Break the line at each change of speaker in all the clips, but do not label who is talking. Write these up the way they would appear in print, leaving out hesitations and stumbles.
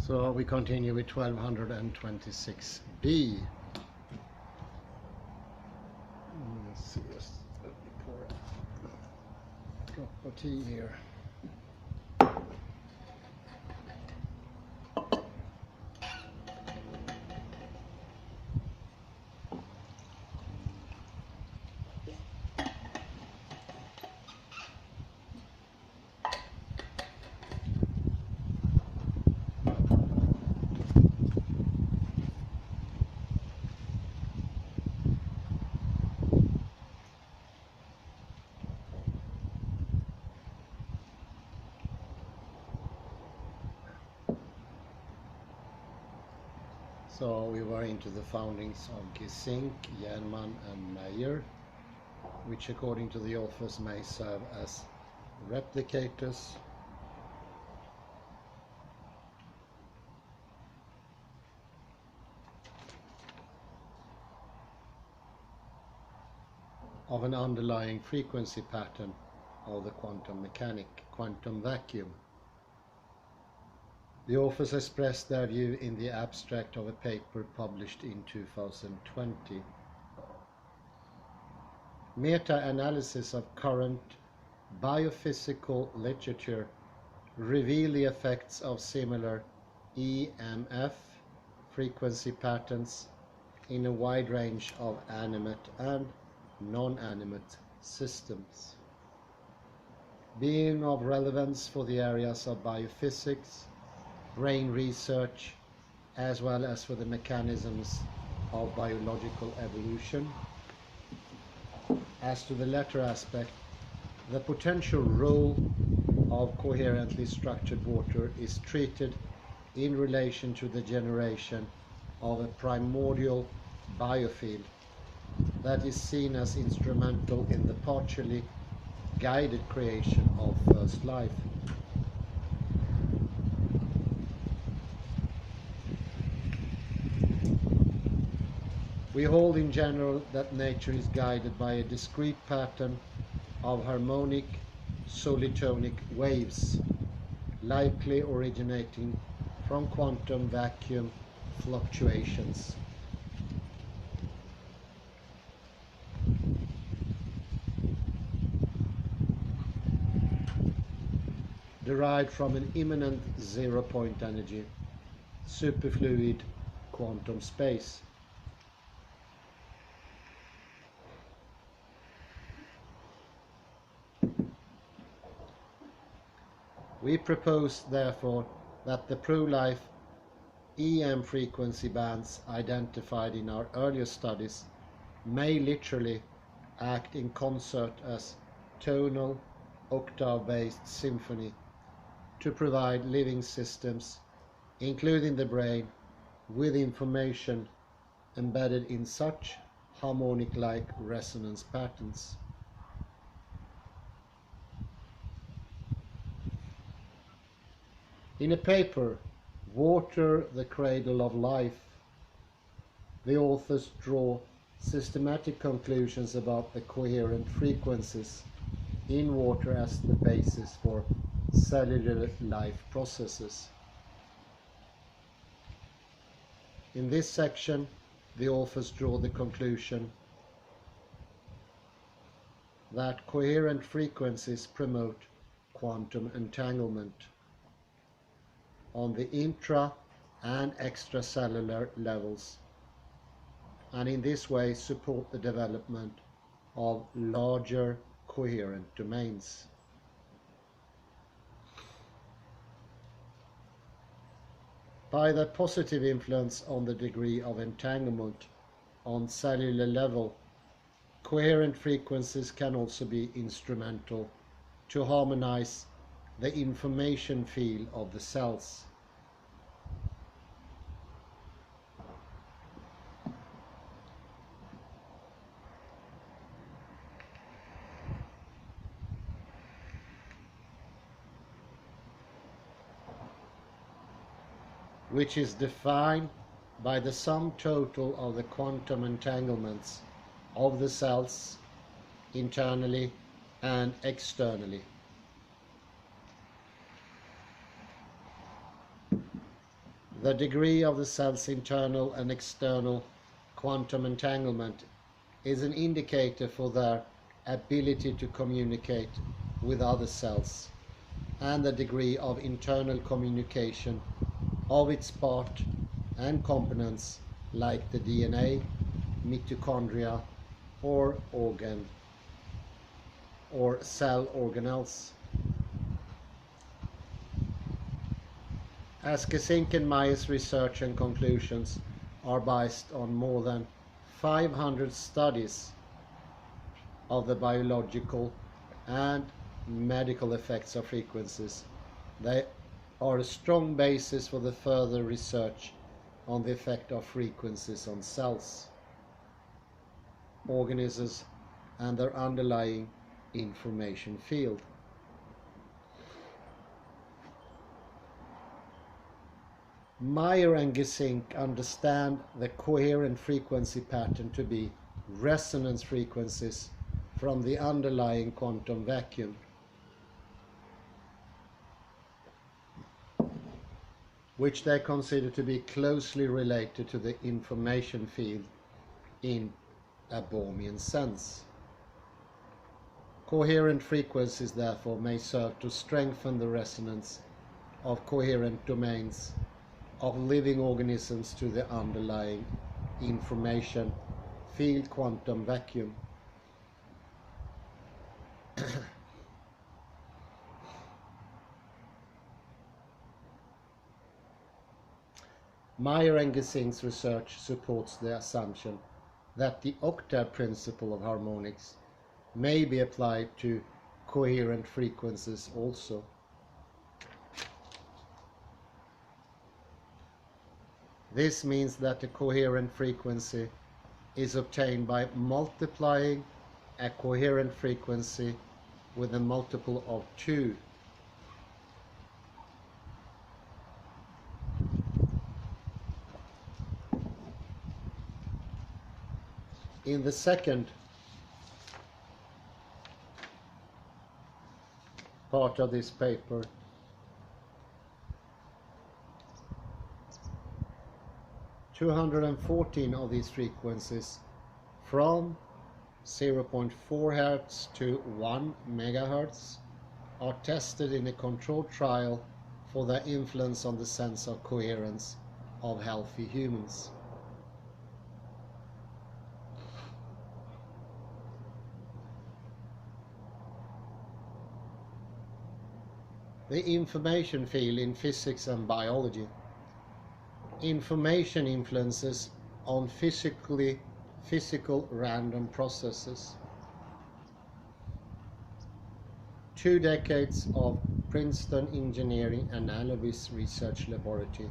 So we continue with 1226b. Let's see, just let me pour a drop of tea here. So we were into the foundings of Gesink, Jernman and Meyer, which according to the authors may serve as replicators of an underlying frequency pattern of the quantum mechanic, quantum vacuum. The authors expressed their view in the abstract of a paper published in 2020. Meta-analysis of current biophysical literature reveal the effects of similar EMF frequency patterns in a wide range of animate and non-animate systems. Being of relevance for the areas of biophysics, brain research, as well as for the mechanisms of biological evolution. As to the latter aspect, the potential role of coherently structured water is treated in relation to the generation of a primordial biofield that is seen as instrumental in the partially guided creation of first life. We hold in general that nature is guided by a discrete pattern of harmonic solitonic waves, likely originating from quantum vacuum fluctuations. Derived from an immanent zero-point energy, superfluid quantum space. We propose, therefore, that the pro-life EM frequency bands identified in our earlier studies may literally act in concert as tonal, octave-based symphony to provide living systems, including the brain, with information embedded in such harmonic-like resonance patterns. In a paper, Water, the Cradle of Life, the authors draw systematic conclusions about the coherent frequencies in water as the basis for cellular life processes. In this section, the authors draw the conclusion that coherent frequencies promote quantum entanglement on the intra and extracellular levels, and in this way support the development of larger coherent domains. By their positive influence on the degree of entanglement on cellular level, coherent frequencies can also be instrumental to harmonize the information field of the cells. Which is defined by the sum total of the quantum entanglements of the cells internally and externally. The degree of the cell's internal and external quantum entanglement is an indicator for their ability to communicate with other cells, and the degree of internal communication of its part and components like the DNA, mitochondria, or organ or cell organelles. As Gesinck and Meyer's research and conclusions are based on more than 500 studies of the biological and medical effects of frequencies, they are a strong basis for the further research on the effect of frequencies on cells, organisms, and their underlying information field. Meyer and Gesinck understand the coherent frequency pattern to be resonance frequencies from the underlying quantum vacuum. Which they consider to be closely related to the information field in a Bohmian sense. Coherent frequencies therefore may serve to strengthen the resonance of coherent domains of living organisms to the underlying information field quantum vacuum. Meyer and Gesinck's research supports the assumption that the octave principle of harmonics may be applied to coherent frequencies also. This means that a coherent frequency is obtained by multiplying a coherent frequency with a multiple of 2. In the second part of this paper, (214) of these frequencies from 0.4 Hz to 1 MHz are tested in a controlled trial for their influence on the sense of coherence of healthy humans. The information field in physics and biology. Information influences on physical random processes. 2 decades of Princeton Engineering Analysis Research Laboratory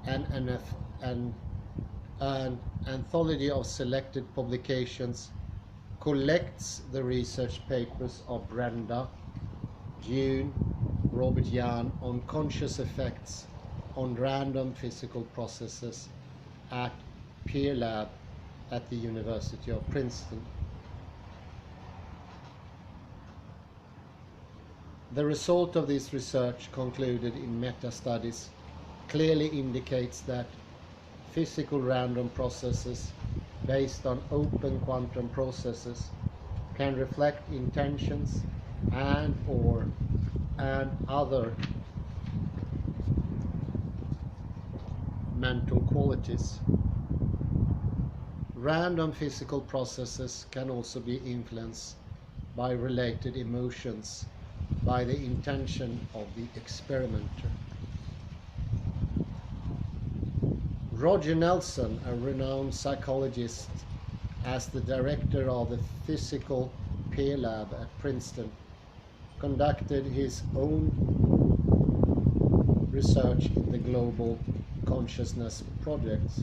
and an anthology of selected publications collects the research papers of Brenda, June, Robert Jahn on conscious effects on random physical processes at Peer Lab at the University of Princeton. The result of this research, concluded in meta-studies, clearly indicates that physical random processes based on open quantum processes can reflect intentions and other mental qualities. Random physical processes can also be influenced by related emotions by the intention of the experimenter. Roger Nelson, a renowned psychologist, as the director of the Physical Peer Lab at Princeton, conducted his own research in the Global Consciousness projects,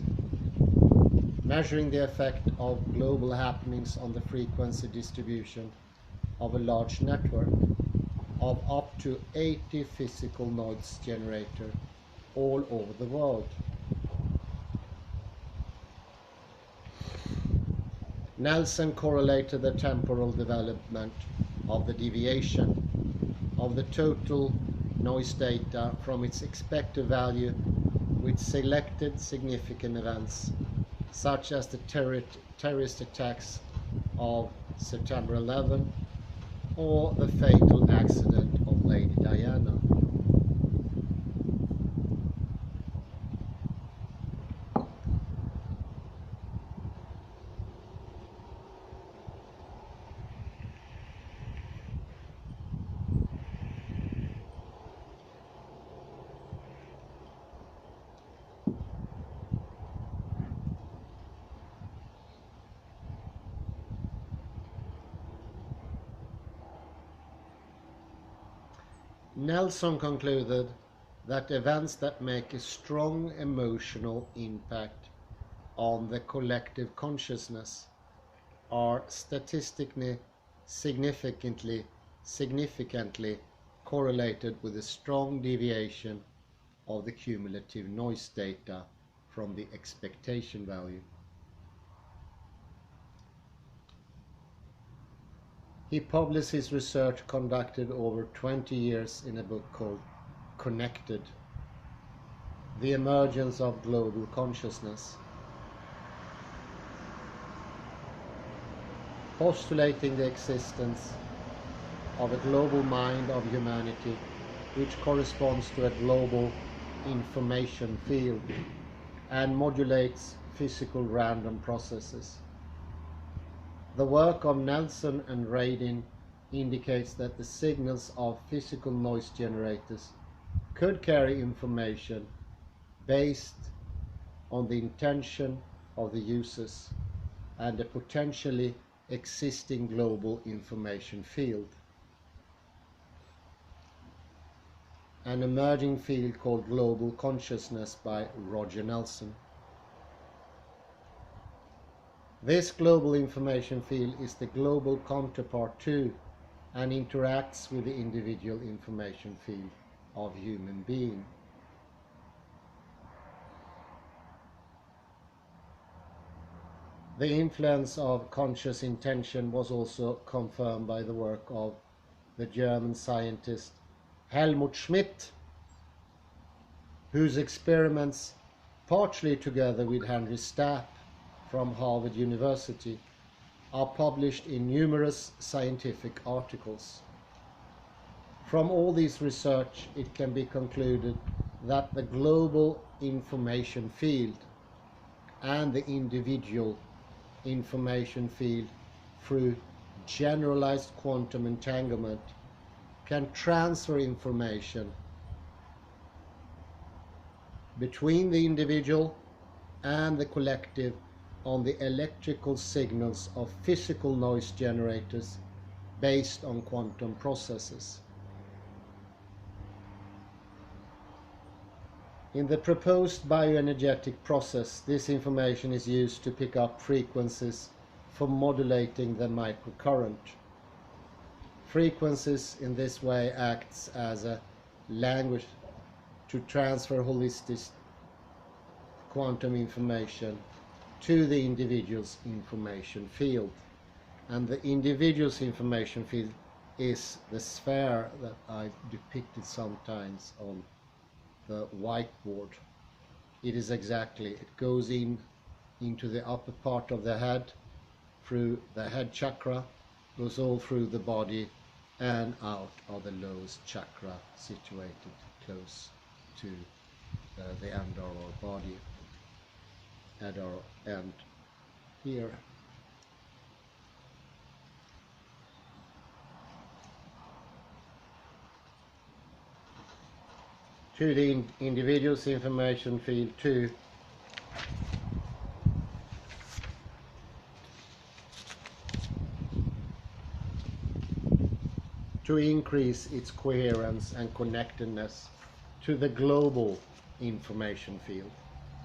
measuring the effect of global happenings on the frequency distribution of a large network of up to 80 physical noise generators all over the world. Nelson correlated the temporal development of the deviation of the total noise data from its expected value with selected significant events such as the terrorist attacks of September 11 or the fatal accident of Lady Diana. Nelson concluded that events that make a strong emotional impact on the collective consciousness are statistically significantly correlated with a strong deviation of the cumulative noise data from the expectation value. He published his research conducted over 20 years in a book called Connected: The Emergence of Global Consciousness, postulating the existence of a global mind of humanity which corresponds to a global information field and modulates physical random processes. The work of Nelson and Radin indicates that the signals of physical noise generators could carry information based on the intention of the users and a potentially existing global information field. An emerging field called Global Consciousness by Roger Nelson. This global information field is the global counterpart to and interacts with the individual information field of human being. The influence of conscious intention was also confirmed by the work of the German scientist Helmut Schmidt, whose experiments, partially together with Henry Stapp from Harvard University, are published in numerous scientific articles. From all this research, it can be concluded that the global information field and the individual information field through generalized quantum entanglement can transfer information between the individual and the collective on the electrical signals of physical noise generators based on quantum processes. In the proposed bioenergetic process, this information is used to pick up frequencies for modulating the microcurrent. Frequencies in this way acts as a language to transfer holistic quantum information to the individual's information field. And the individual's information field is the sphere that I've depicted sometimes on the whiteboard. It is exactly, it goes into the upper part of the head, through the head chakra, goes all through the body and out of the lowest chakra situated close to the end of our body, at our end here. To the individual's information field too. To increase its coherence and connectedness to the global information field.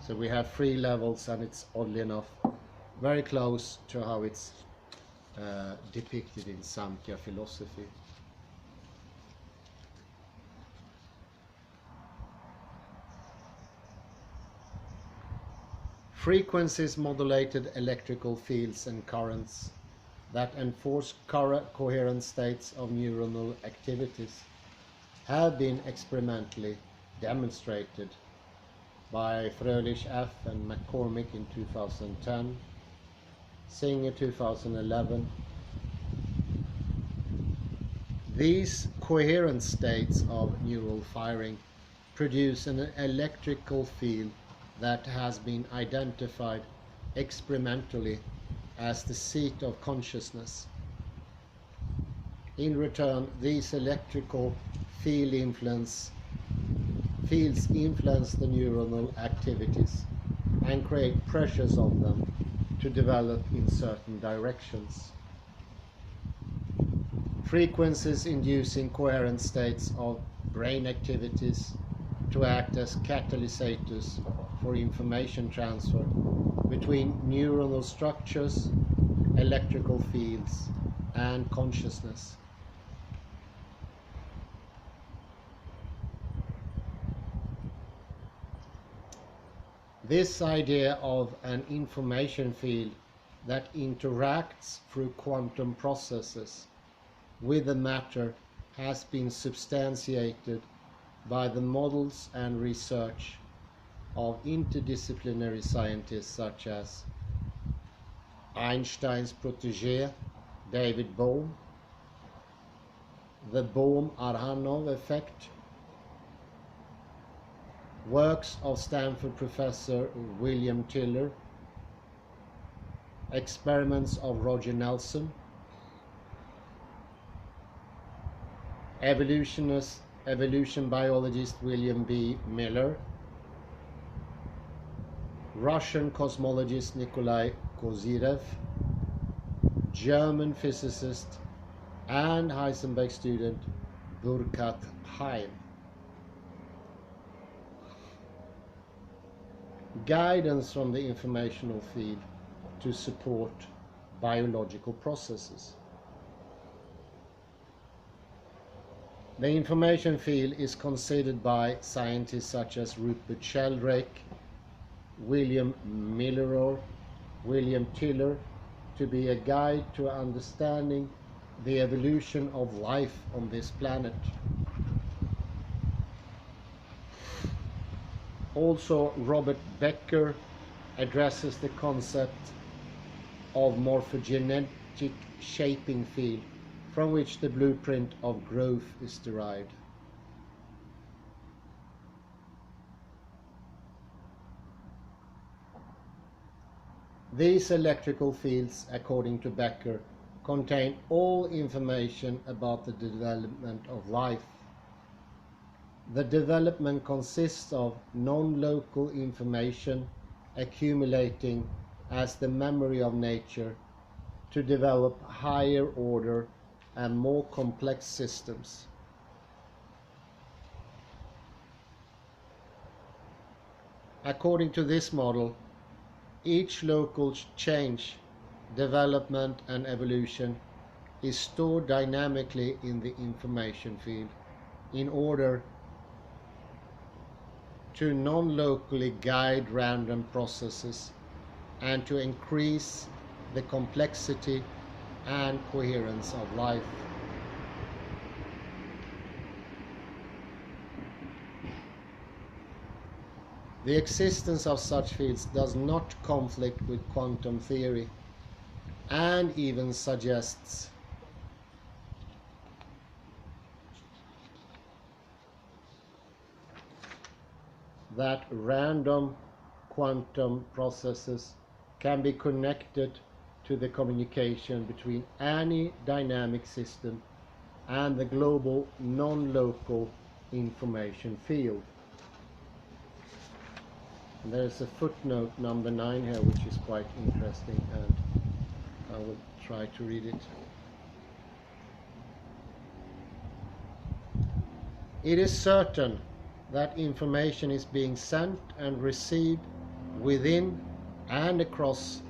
So we have 3 levels, and it's oddly enough very close to how it's depicted in Samkhya philosophy. Frequencies modulated electrical fields and currents that enforce coherent states of neuronal activities have been experimentally demonstrated by Fröhlich F. and McCormick in 2010, Singer 2011. These coherent states of neural firing produce an electrical field that has been identified experimentally as the seat of consciousness. In return, these electrical fields influence the neuronal activities and create pressures on them to develop in certain directions. Frequencies inducing coherent states of brain activities to act as catalysts for information transfer between neuronal structures, electrical fields, and consciousness. This idea of an information field that interacts through quantum processes with the matter has been substantiated by the models and research of interdisciplinary scientists such as Einstein's protégé David Bohm, the Bohm-Arhanov effect, works of Stanford professor William Tiller, experiments of Roger Nelson, evolution biologist William B. Miller, Russian cosmologist Nikolai Kozyrev, German physicist and Heisenberg student Burkhard Heim. Guidance from the informational field to support biological processes. The information field is considered by scientists such as Rupert Sheldrake, William Miller, William Tiller to be a guide to understanding the evolution of life on this planet. Also, Robert Becker addresses the concept of morphogenetic shaping field, from which the blueprint of growth is derived. These electrical fields, according to Becker, contain all information about the development of life. The development consists of non-local information accumulating as the memory of nature to develop higher order and more complex systems. According to this model, each local change, development and evolution is stored dynamically in the information field in order to non-locally guide random processes and to increase the complexity and coherence of life. The existence of such fields does not conflict with quantum theory and even suggests that random quantum processes can be connected to the communication between any dynamic system and the global non-local information field. And there's a footnote number 9 here which is quite interesting, and I will try to read it. It is certain that information is being sent and received within and across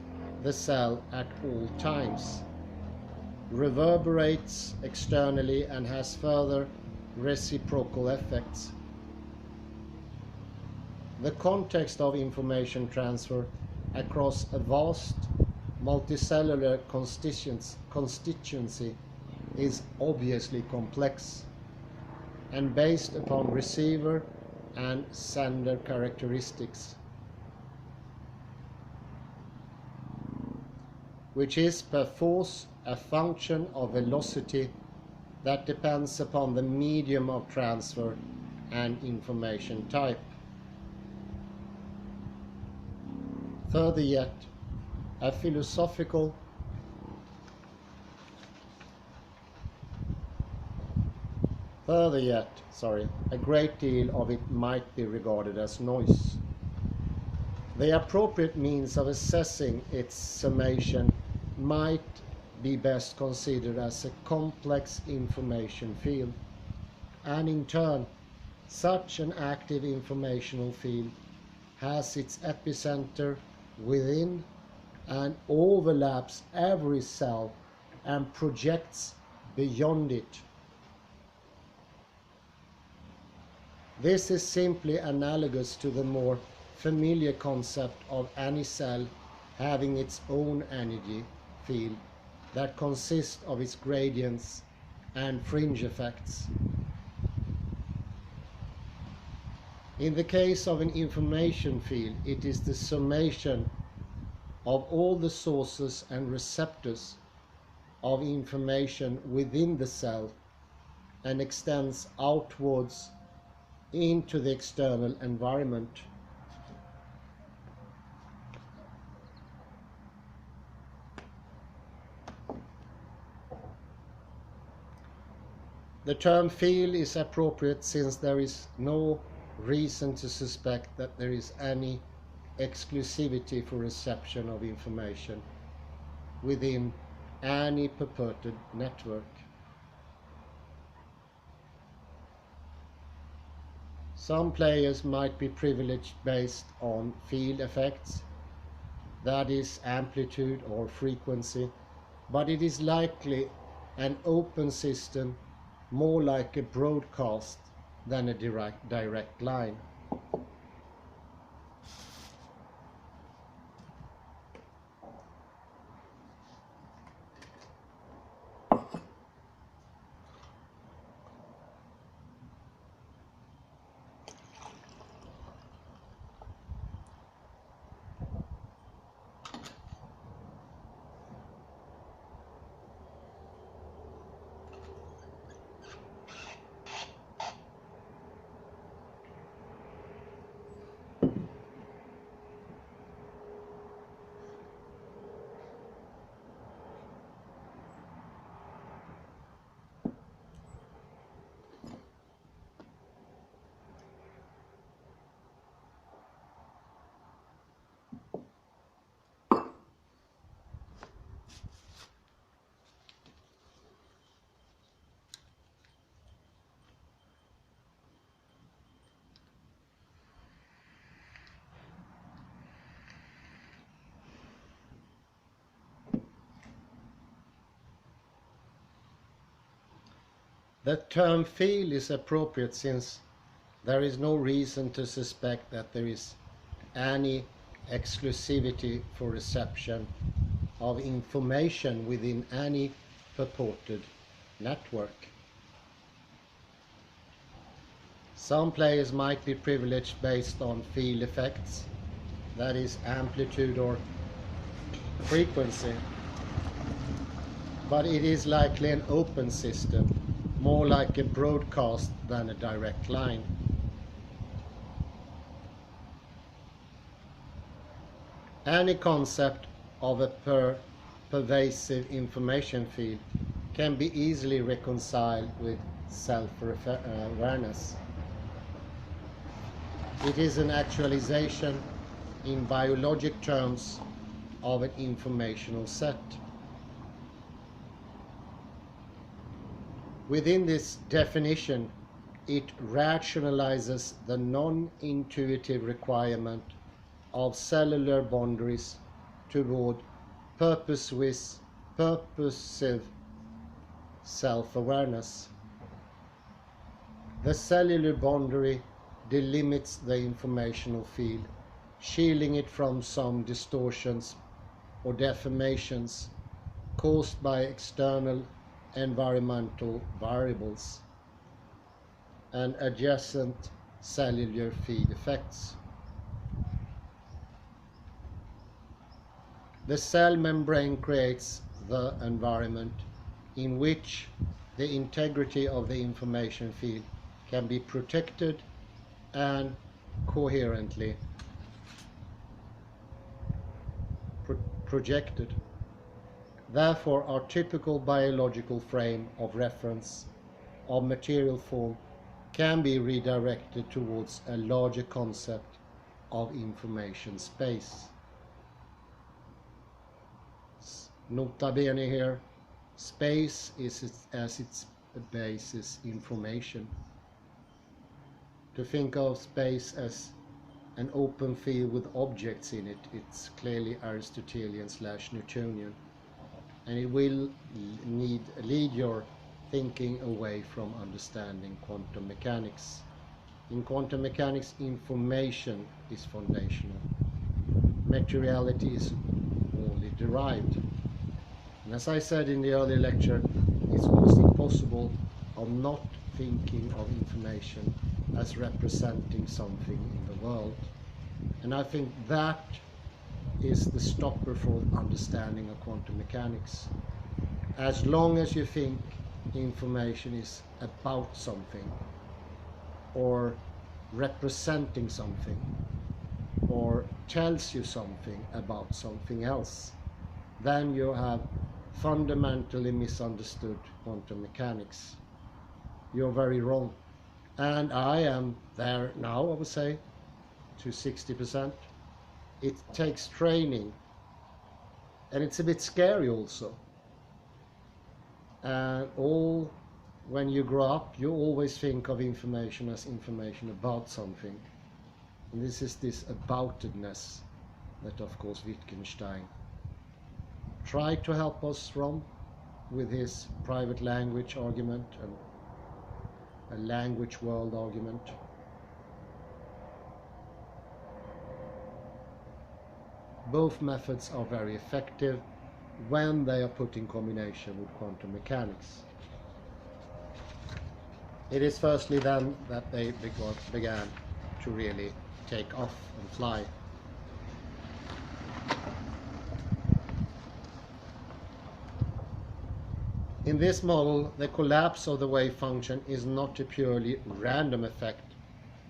the cell at all times, reverberates externally and has further reciprocal effects. The context of information transfer across a vast multicellular constituency is obviously complex and based upon receiver and sender characteristics, which is perforce a function of velocity that depends upon the medium of transfer and information type. Further yet, a great deal of it might be regarded as noise. The appropriate means of assessing its summation might be best considered as a complex information field, and in turn, such an active informational field has its epicenter within and overlaps every cell and projects beyond it. This is simply analogous to the more familiar concept of any cell having its own energy field that consists of its gradients and fringe effects. In the case of an information field, it is the summation of all the sources and receptors of information within the cell and extends outwards into the external environment. The term field is appropriate since there is no reason to suspect that there is any exclusivity for reception of information within any purported network. Some players might be privileged based on field effects, that is amplitude or frequency, but it is likely an open system, more like a broadcast than a direct line. The term field is appropriate since there is no reason to suspect that there is any exclusivity for reception of information within any purported network. Some players might be privileged based on field effects, that is amplitude or frequency, but it is likely an open system, more like a broadcast than a direct line. Any concept of a pervasive information field can be easily reconciled with self-awareness. It is an actualization in biologic terms of an informational set. Within this definition, it rationalizes the non-intuitive requirement of cellular boundaries toward purposive self-awareness. The cellular boundary delimits the informational field, shielding it from some distortions or deformations caused by external environmental variables and adjacent cellular feed effects. The cell membrane creates the environment in which the integrity of the information field can be protected and coherently projected. Therefore, our typical biological frame of reference of material form can be redirected towards a larger concept of information space. Nota bene here, space is as its basis information. To think of space as an open field with objects in it, it's clearly Aristotelian/Newtonian, and it will lead your thinking away from understanding quantum mechanics. In quantum mechanics, information is foundational. Materiality is only derived. And as I said in the earlier lecture, it's almost impossible of not thinking of information as representing something in the world. And I think that is the stopper for understanding of quantum mechanics. As long as you think information is about something, or representing something, or tells you something about something else, then you have fundamentally misunderstood quantum mechanics. You're very wrong. And I am there now, I would say, to 60%. It takes training, and it's a bit scary also. And when you grow up, you always think of information as information about something. And this is this aboutedness that, of course, Wittgenstein tried to help us from with his private language argument and a language world argument. Both methods are very effective when they are put in combination with quantum mechanics. It is firstly then that they began to really take off and fly. In this model, the collapse of the wave function is not a purely random effect,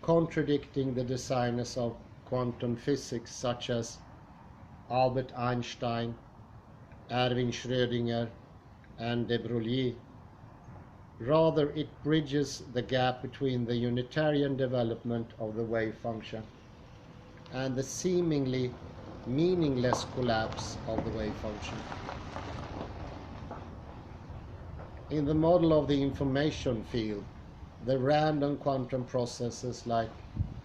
contradicting the designers of quantum physics such as Albert Einstein, Erwin Schrödinger, and de Broglie. Rather, it bridges the gap between the Unitarian development of the wave function and the seemingly meaningless collapse of the wave function. In the model of the information field, the random quantum processes like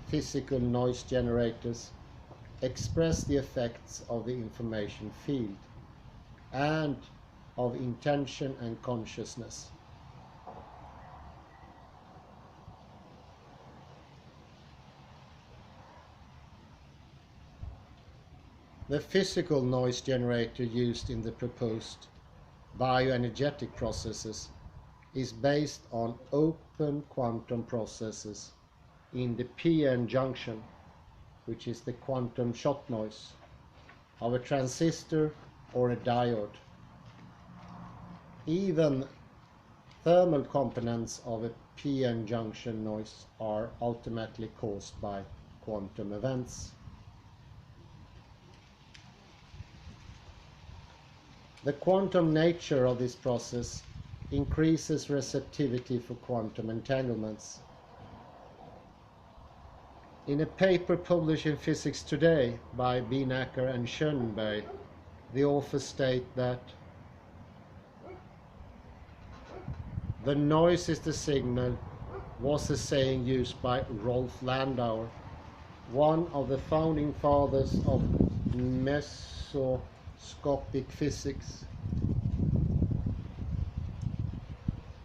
physical noise generators express the effects of the information field and of intention and consciousness. The physical noise generator used in the proposed bioenergetic processes is based on open quantum processes in the p-n junction, which is the quantum shot noise of a transistor or a diode. Even thermal components of a p-n junction noise are ultimately caused by quantum events. The quantum nature of this process increases receptivity for quantum entanglements. In a paper published in Physics Today by Bienacker and Schoenberg, the authors state that the noise is the signal was a saying used by Rolf Landauer, one of the founding fathers of mesoscopic physics.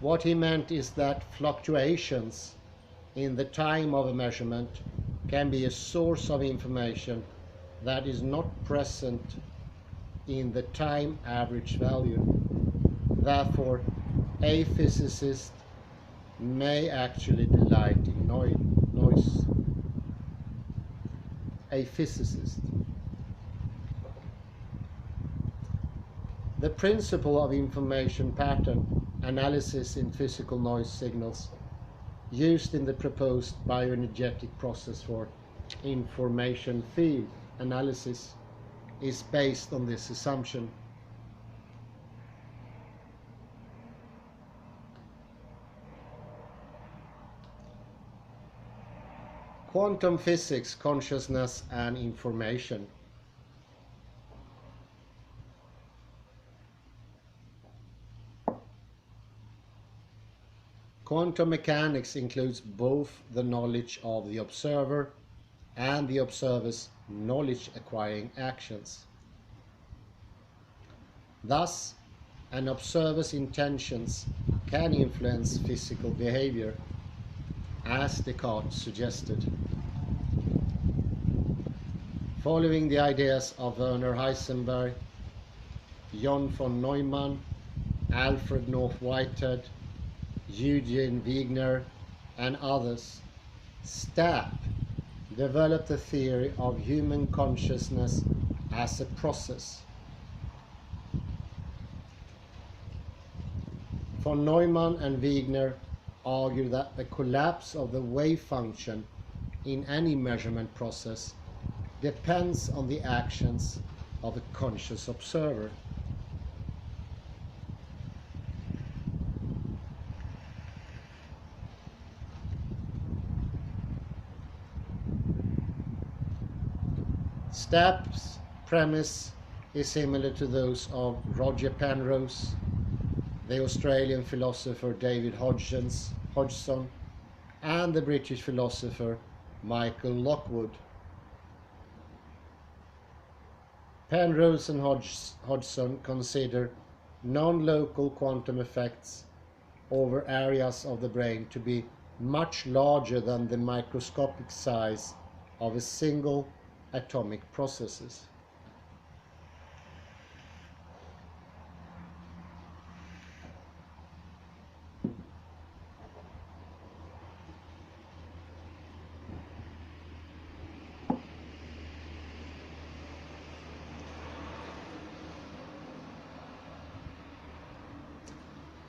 What he meant is that fluctuations in the time of a measurement can be a source of information that is not present in the time average value. Therefore, a physicist may actually delight in noise. noise, a physicist. The principle of information pattern analysis in physical noise signals used in the proposed bioenergetic process for information field analysis is based on this assumption. Quantum physics, consciousness and information. Quantum mechanics includes both the knowledge of the observer and the observer's knowledge-acquiring actions. Thus, an observer's intentions can influence physical behavior, as Descartes suggested. Following the ideas of Werner Heisenberg, John von Neumann, Alfred North Whitehead, Eugene Wigner and others, Stapp developed a theory of human consciousness as a process. Von Neumann and Wigner argue that the collapse of the wave function in any measurement process depends on the actions of a conscious observer. Stapp's premise is similar to those of Roger Penrose, the Australian philosopher David Hodgson, and the British philosopher Michael Lockwood. Penrose and Hodgson consider non-local quantum effects over areas of the brain to be much larger than the microscopic size of a single atomic processes.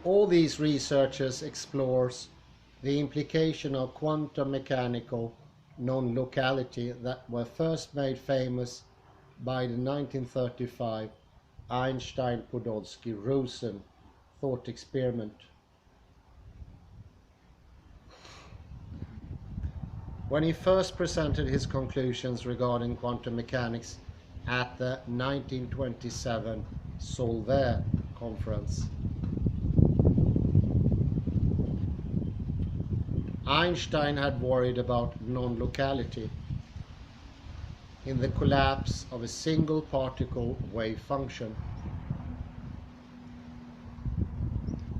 All these researchers explores the implication of quantum mechanical non-locality that were first made famous by the 1935 Einstein-Podolsky-Rosen thought experiment. When he first presented his conclusions regarding quantum mechanics at the 1927 Solvay conference, Einstein had worried about non-locality in the collapse of a single particle wave function.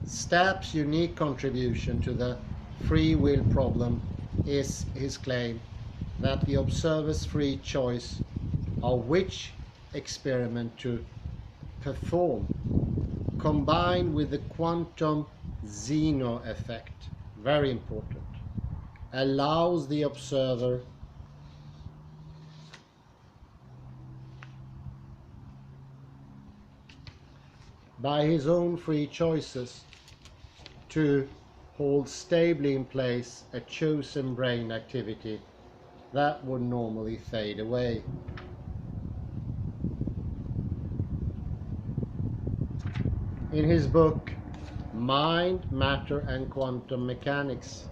Stapp's unique contribution to the free will problem is his claim that the observer's free choice of which experiment to perform, combined with the quantum Zeno effect, very important, allows the observer by his own free choices to hold stably in place a chosen brain activity that would normally fade away. In his book Mind, Matter and Quantum Mechanics,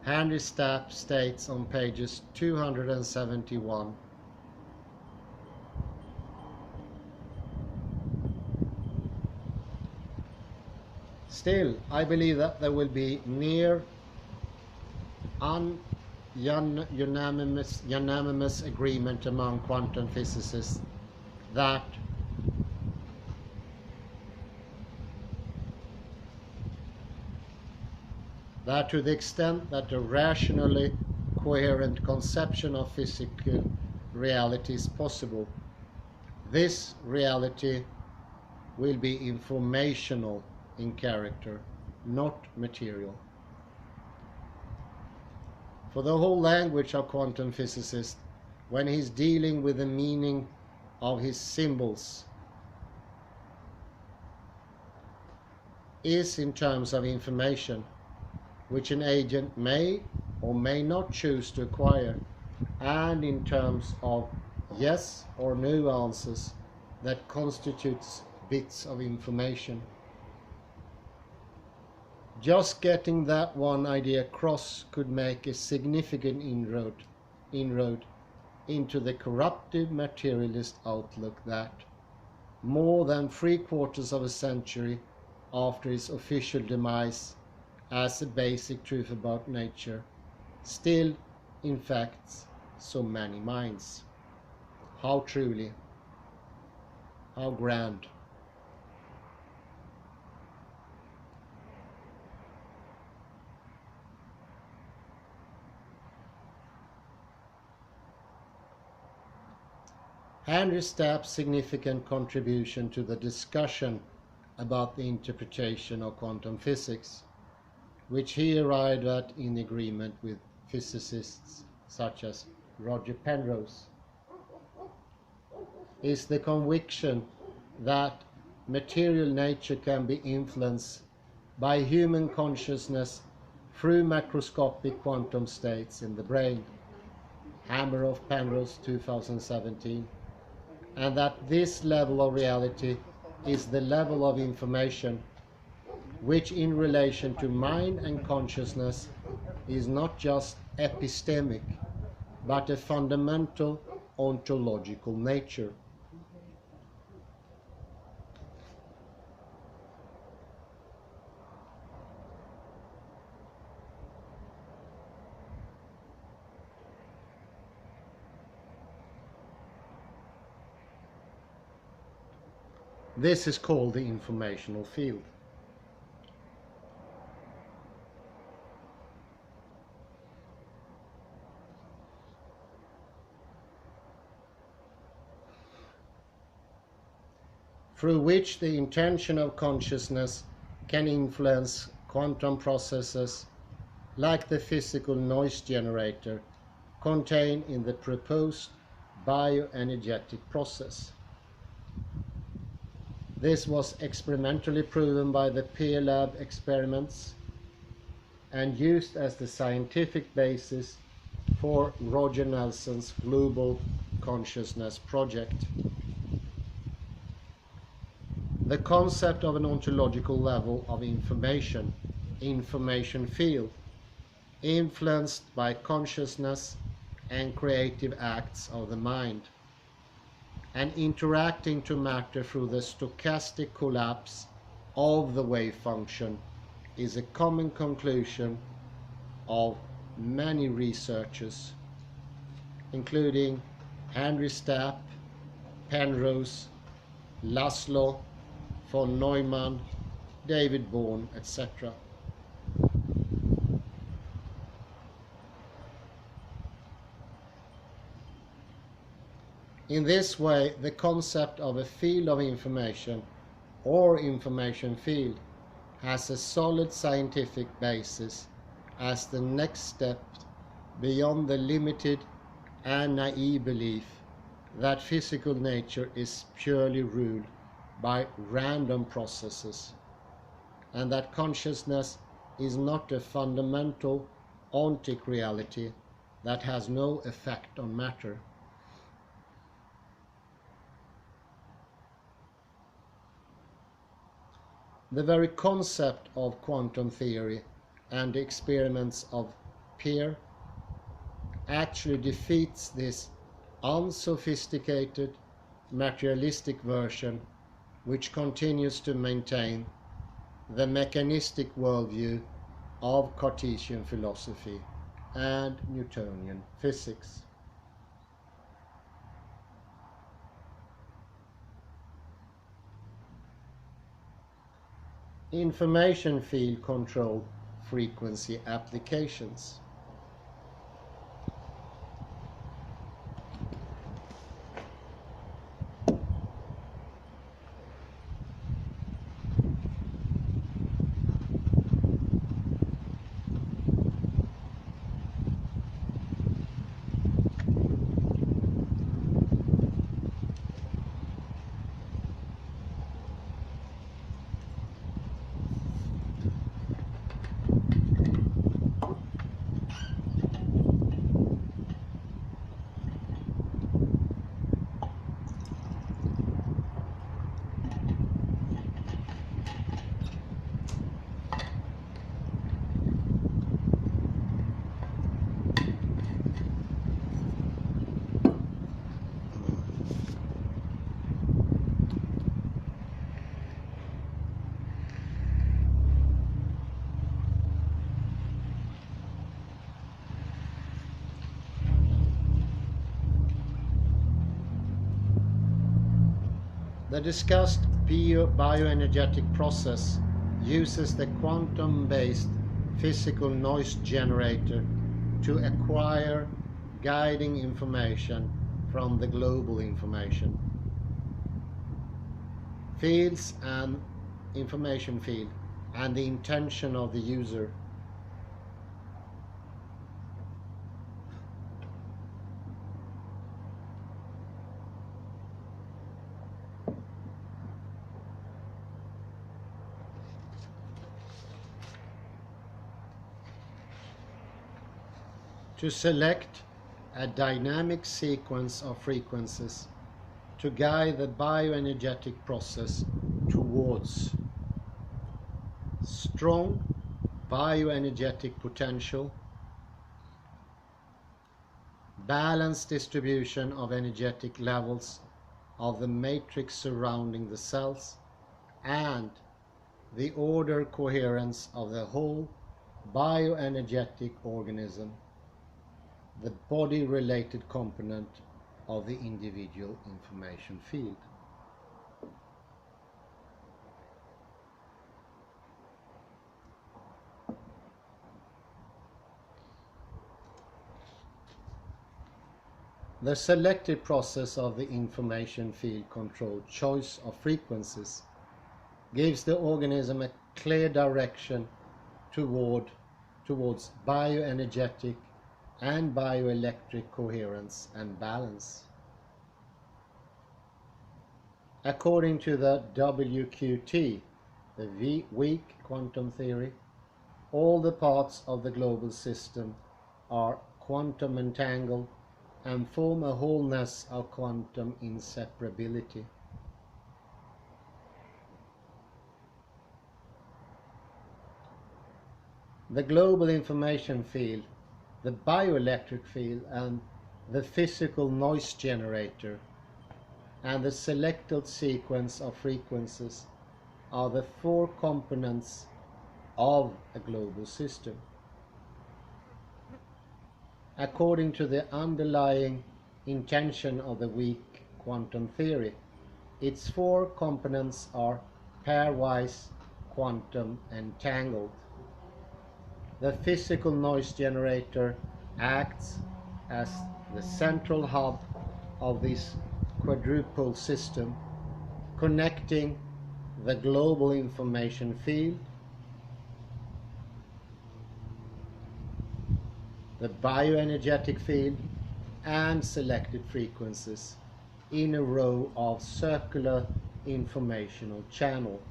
Henry Stapp states on pages 271, "Still, I believe that there will be near unanimous agreement among quantum physicists that to the extent that a rationally coherent conception of physical reality is possible, this reality will be informational in character, not material. For the whole language of quantum physicists, when he's dealing with the meaning of his symbols, is in terms of information, which an agent may or may not choose to acquire, and in terms of yes or no answers that constitutes bits of information. Just getting that one idea across could make a significant inroad into the corruptive materialist outlook that, more than 3/4 of a century after its official demise as a basic truth about nature, still infects so many minds. How truly, how grand. Henry Stapp's significant contribution to the discussion about the interpretation of quantum physics, which he arrived at in agreement with physicists such as Roger Penrose, is the conviction that material nature can be influenced by human consciousness through macroscopic quantum states in the brain, Hammeroff Penrose 2017, and that this level of reality is the level of information which in relation to mind and consciousness is not just epistemic, but a fundamental ontological nature. This is called the informational field. Through which the intention of consciousness can influence quantum processes like the physical noise generator contained in the proposed bioenergetic process. This was experimentally proven by the Peer Lab experiments and used as the scientific basis for Roger Nelson's Global Consciousness Project. The concept of an ontological level of information field, influenced by consciousness and creative acts of the mind, and interacting to matter through the stochastic collapse of the wave function, is a common conclusion of many researchers, including Henry Stapp, Penrose, Laszlo, von Neumann, David Bourne, etc. In this way, the concept of a field of information or information field has a solid scientific basis as the next step beyond the limited and naive belief that physical nature is purely ruled by random processes, and that consciousness is not a fundamental ontic reality that has no effect on matter. The very concept of quantum theory and the experiments of Peer actually defeats this unsophisticated materialistic version which continues to maintain the mechanistic worldview of Cartesian philosophy and Newtonian physics. Information field control frequency applications. The discussed bioenergetic process uses the quantum-based physical noise generator to acquire guiding information from the global information fields and information field and the intention of the user. To select a dynamic sequence of frequencies to guide the bioenergetic process towards strong bioenergetic potential, balanced distribution of energetic levels of the matrix surrounding the cells, and the order coherence of the whole bioenergetic organism, the body-related component of the individual information field. The selected process of the information field controlled choice of frequencies gives the organism a clear direction towards bioenergetic and bioelectric coherence and balance. According to the WQT, the weak quantum theory, all the parts of the global system are quantum entangled and form a wholeness of quantum inseparability. The global information field, the bioelectric field, and the physical noise generator, and the selected sequence of frequencies are the four components of a global system. According to the underlying intention of the weak quantum theory, its four components are pairwise quantum entangled. The physical noise generator acts as the central hub of this quadruple system, connecting the global information field, the bioenergetic field, and selected frequencies in a row of circular informational channels.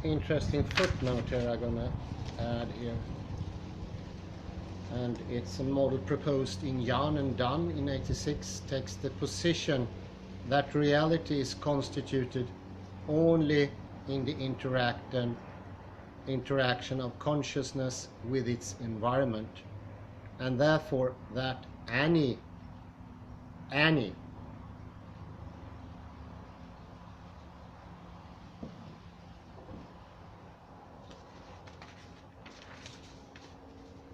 Interesting footnote here I'm gonna add here, and it's a model proposed in Jan and Dunn in '86 takes the position that reality is constituted only in the interaction of consciousness with its environment, and therefore that any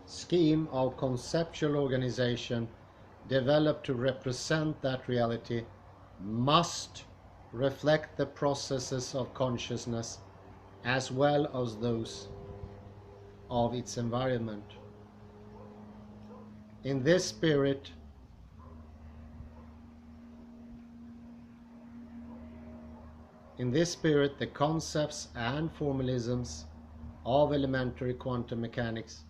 scheme of conceptual organization developed to represent that reality must reflect the processes of consciousness as well as those of its environment. In this spirit, the concepts and formalisms of elementary quantum mechanics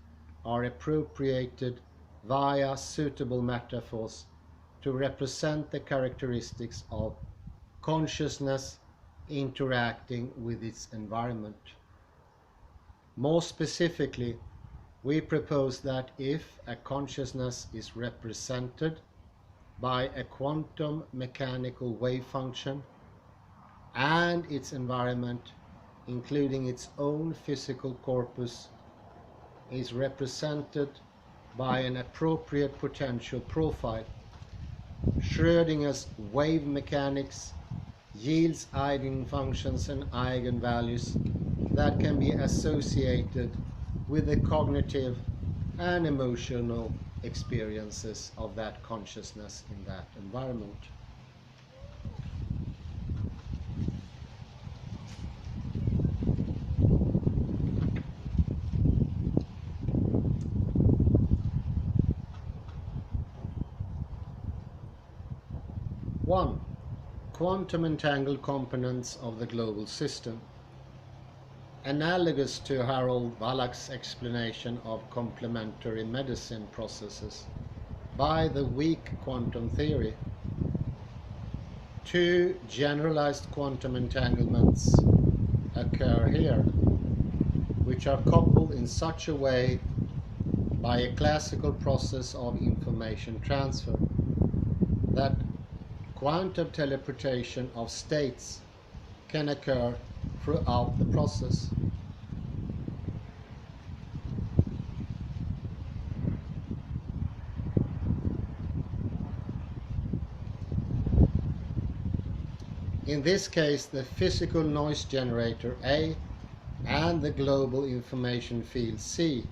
are appropriated via suitable metaphors to represent the characteristics of consciousness interacting with its environment. More specifically, we propose that if a consciousness is represented by a quantum mechanical wave function and its environment, including its own physical corpus, is represented by an appropriate potential profile, Schrödinger's wave mechanics yields eigenfunctions and eigenvalues that can be associated with the cognitive and emotional experiences of that consciousness in that environment. One, quantum entangled components of the global system. Analogous to Harold Wallach's explanation of complementary medicine processes by the weak quantum theory, two generalized quantum entanglements occur here, which are coupled in such a way by a classical process of information transfer that quantum teleportation of states can occur throughout the process. In this case, the physical noise generator A and the global information field C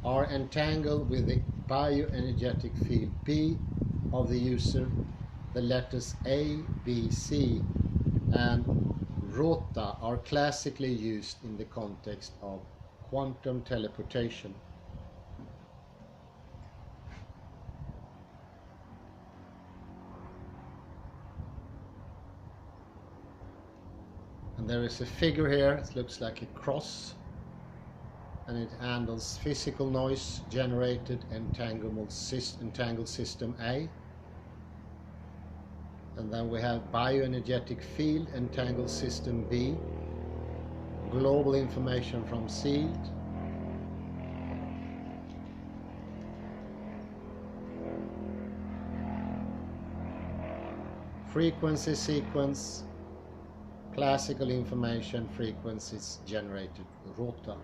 are entangled with the bioenergetic field B of the user. The letters A, B, C and rota are classically used in the context of quantum teleportation. And there is a figure here, it looks like a cross, and it handles physical noise generated entangled system A. And then we have bioenergetic field entangled system B, global information from C, frequency sequence, classical information frequencies generated rota.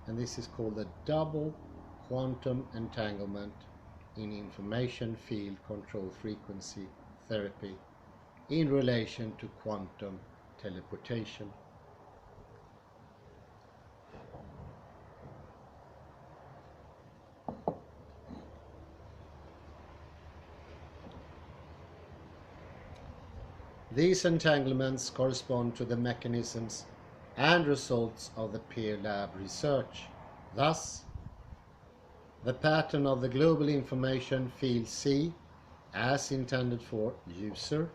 And this is called the double quantum entanglement in information field control frequency therapy in relation to quantum teleportation. These entanglements correspond to the mechanisms and results of the peer lab research. Thus, the pattern of the global information field C as intended for user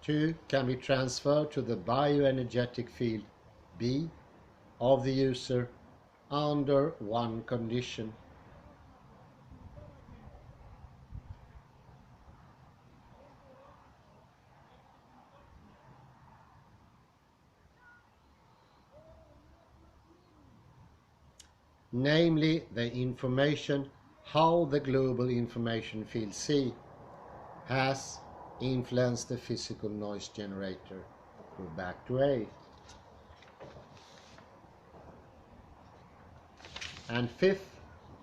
2 can be transferred to the bioenergetic field B of the user under one condition. Namely, the information how the global information field C has influenced the physical noise generator. Go back to A. And fifth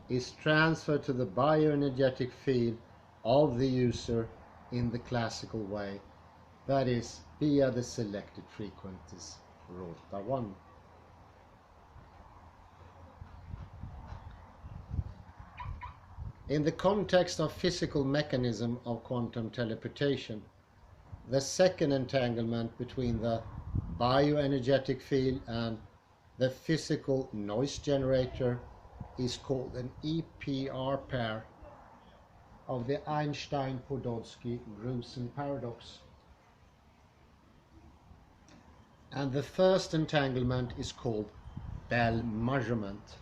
is transfer to the bioenergetic field of the user in the classical way, that is, via the selected frequencies, rota 1. In the context of physical mechanism of quantum teleportation, the second entanglement between the bioenergetic field and the physical noise generator is called an EPR pair of the Einstein-Podolsky-Rosen paradox. And the first entanglement is called Bell measurement.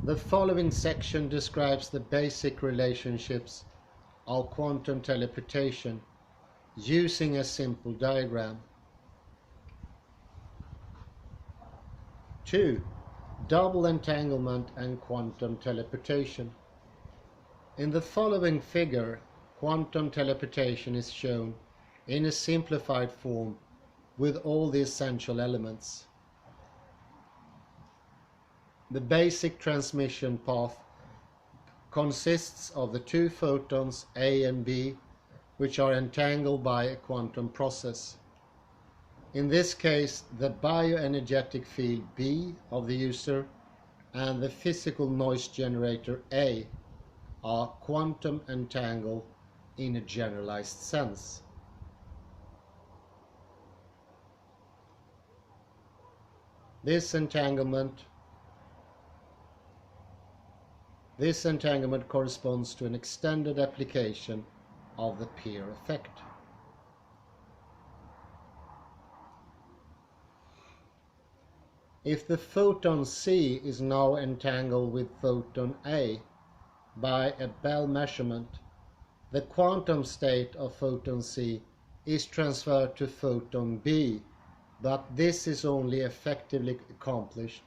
The following section describes the basic relationships of quantum teleportation using a simple diagram. 2. Double entanglement and quantum teleportation. In the following figure, quantum teleportation is shown in a simplified form with all the essential elements. The basic transmission path consists of the two photons A and B, which are entangled by a quantum process. In this case, the bioenergetic field B of the user and the physical noise generator A are quantum entangled in a generalized sense. This entanglement corresponds to an extended application of the peer effect. If the photon C is now entangled with photon A by a Bell measurement, the quantum state of photon C is transferred to photon B, but this is only effectively accomplished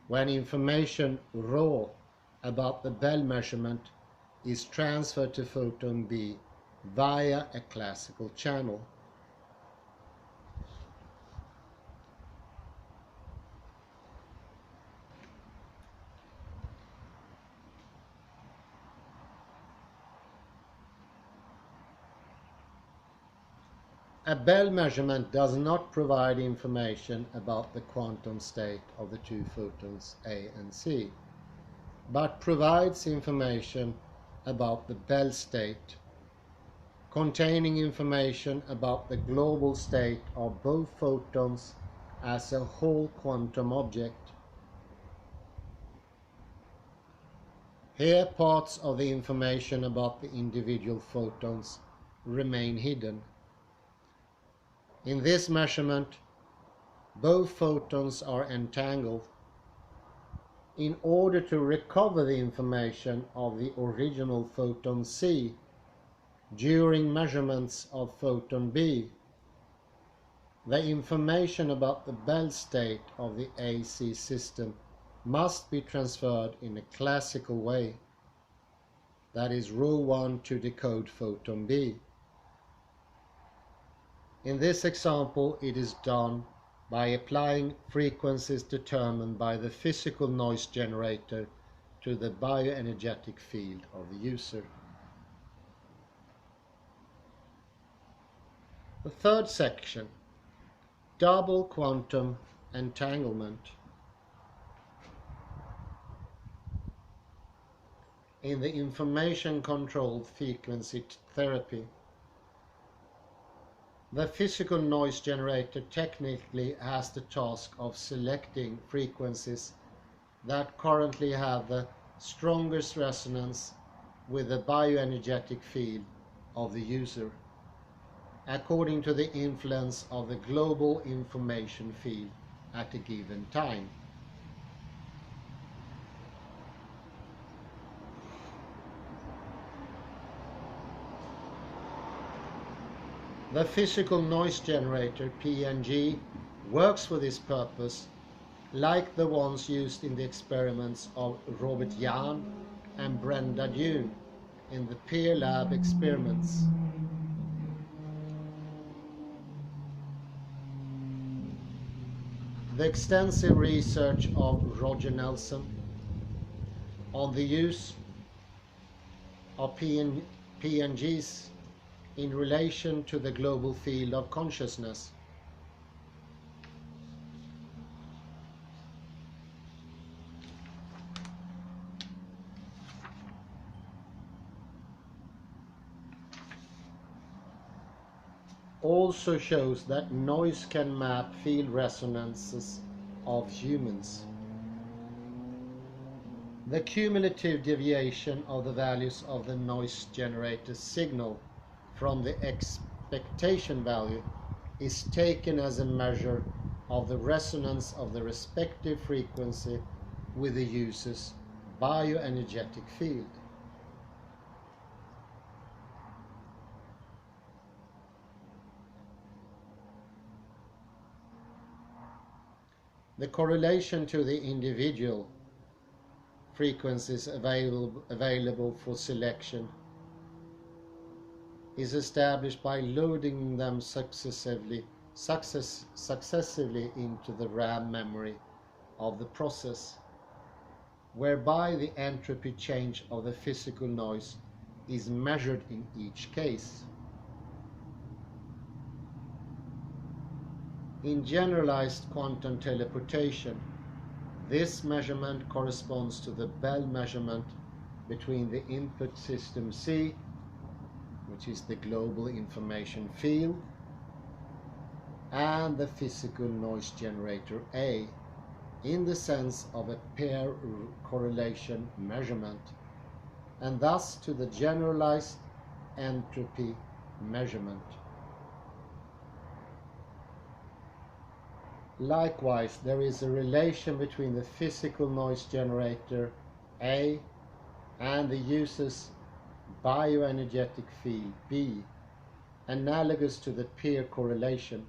when information raw about the Bell measurement is transferred to photon B via a classical channel. A Bell measurement does not provide information about the quantum state of the two photons A and C, but provides information about the Bell state, containing information about the global state of both photons as a whole quantum object. Here, parts of the information about the individual photons remain hidden. In this measurement, both photons are entangled. In order to recover the information of the original photon C during measurements of photon B, the information about the Bell state of the AC system must be transferred in a classical way, that is row 1 to decode photon B. In this example, it is done by applying frequencies determined by the physical noise generator to the bioenergetic field of the user. The third section, double quantum entanglement. In the information-controlled frequency therapy, the physical noise generator technically has the task of selecting frequencies that currently have the strongest resonance with the bioenergetic field of the user, according to the influence of the global information field at a given time. The physical noise generator, PNG, works for this purpose like the ones used in the experiments of Robert Jahn and Brenda Dune in the peer lab experiments. The extensive research of Roger Nelson on the use of PNGs in relation to the global field of consciousness also shows that noise can map field resonances of humans. The cumulative deviation of the values of the noise generator signal from the expectation value is taken as a measure of the resonance of the respective frequency with the user's bioenergetic field. The correlation to the individual frequencies available for selection is established by loading them successively into the RAM memory of the process, whereby the entropy change of the physical noise is measured in each case. In generalized quantum teleportation, this measurement corresponds to the Bell measurement between the input system C, which is the global information field, and the physical noise generator A, in the sense of a pair correlation measurement, and thus to the generalized entropy measurement. Likewise, there is a relation between the physical noise generator A and the user's bioenergetic field B, analogous to the pair correlation,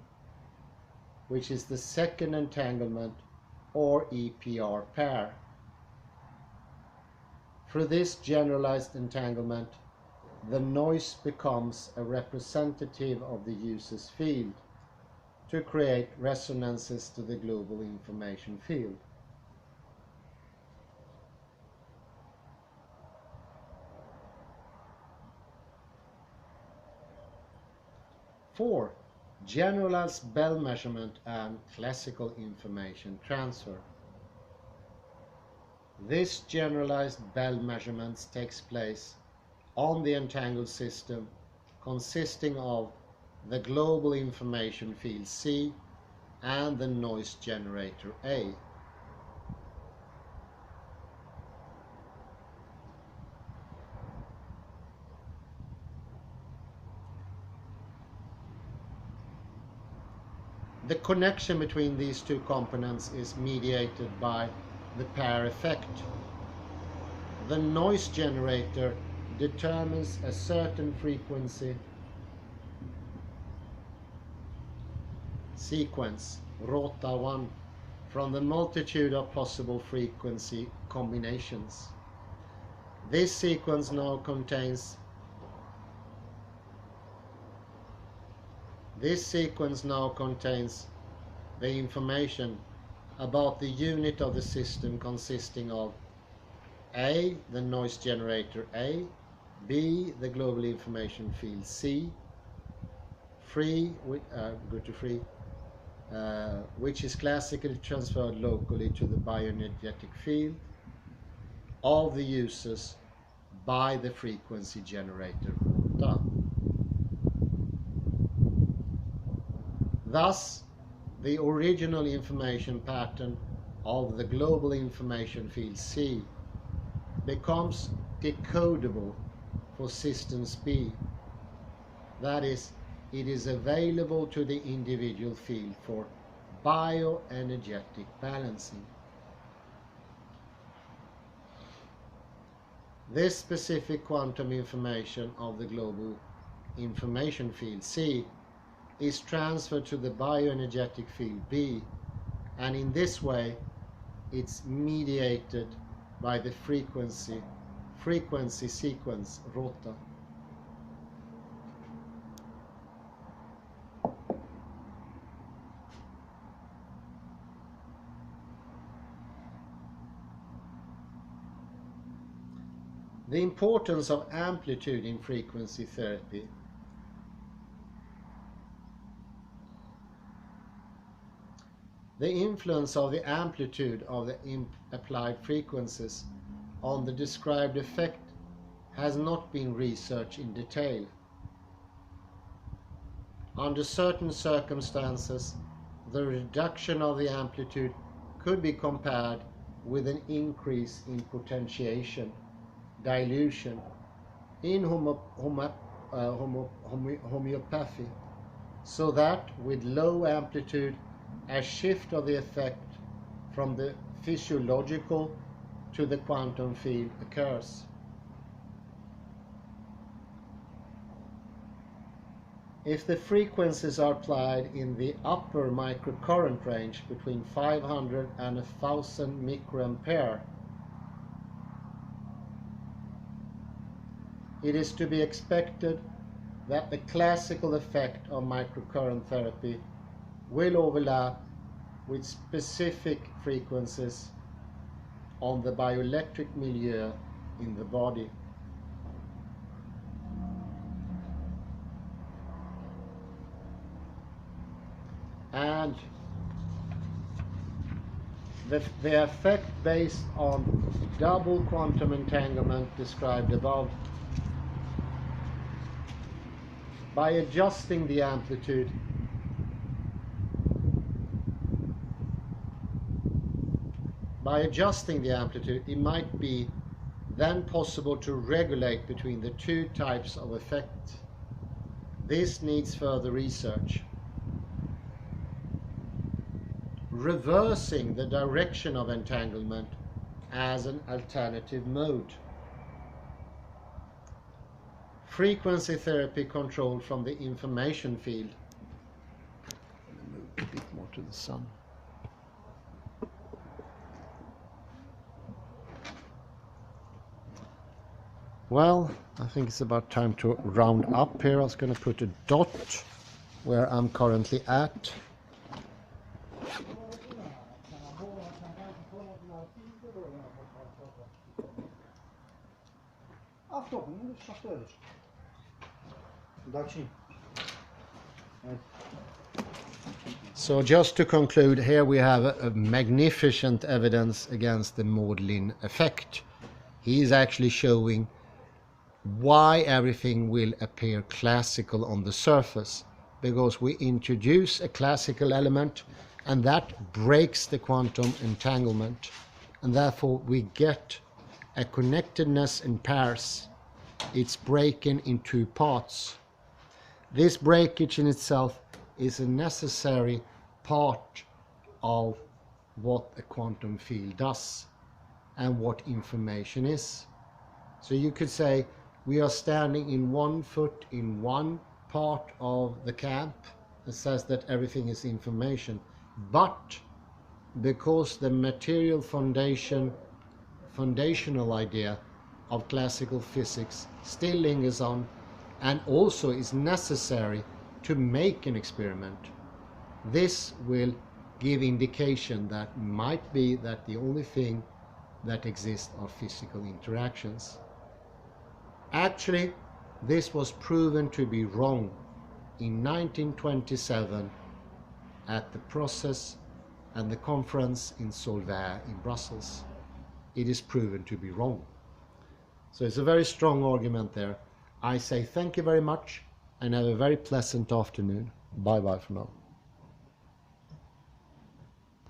which is the second entanglement or EPR pair. Through this generalized entanglement, the noise becomes a representative of the user's field to create resonances to the global information field. Four, generalized Bell measurement and classical information transfer. This generalized Bell measurement takes place on the entangled system, consisting of the global information field C and the noise generator A. The connection between these two components is mediated by the pair effect. The noise generator determines a certain frequency sequence, rota 1, from the multitude of possible frequency combinations. This sequence now contains the information about the unit of the system, consisting of A, the noise generator A, B, the global information field C, which is classically transferred locally to the bioenergetic field of the users by the frequency generator rota. Thus, the original information pattern of the global information field C becomes decodable for systems B. That is, it is available to the individual field for bioenergetic balancing. This specific quantum information of the global information field C is transferred to the bioenergetic field B, and in this way it's mediated by the frequency sequence rota. The importance of amplitude in frequency therapy. The influence of the amplitude of the applied frequencies on the described effect has not been researched in detail. Under certain circumstances, the reduction of the amplitude could be compared with an increase in potentiation, dilution, in homeopathy, so that with low amplitude, a shift of the effect from the physiological to the quantum field occurs. If the frequencies are applied in the upper microcurrent range between 500 and 1000 microampere, it is to be expected that the classical effect of microcurrent therapy will overlap with specific frequencies on the bioelectric milieu in the body. And the effect based on double quantum entanglement described above, by adjusting the amplitude, it might be then possible to regulate between the two types of effect. This needs further research. Reversing the direction of entanglement as an alternative mode. Frequency therapy controlled from the information field. Let me move a bit more to the sun. Well, I think it's about time to round up here. I was going to put a dot where I'm currently at. So just to conclude, here we have a magnificent evidence against the Maudlin effect. He is actually showing why everything will appear classical on the surface, because we introduce a classical element and that breaks the quantum entanglement, and therefore we get a connectedness in pairs. It's breaking in two parts. This breakage in itself is a necessary part of what a quantum field does and what information is. So you could say we are standing in 1 foot in one part of the camp that says that everything is information, but because the material foundational idea of classical physics still lingers on and also is necessary to make an experiment, this will give indication that might be that the only thing that exists are physical interactions. Actually, this was proven to be wrong in 1927 at the process and the conference in Solvay in Brussels. It is proven to be wrong. So it's a very strong argument there. I say thank you very much and have a very pleasant afternoon. Bye bye for now.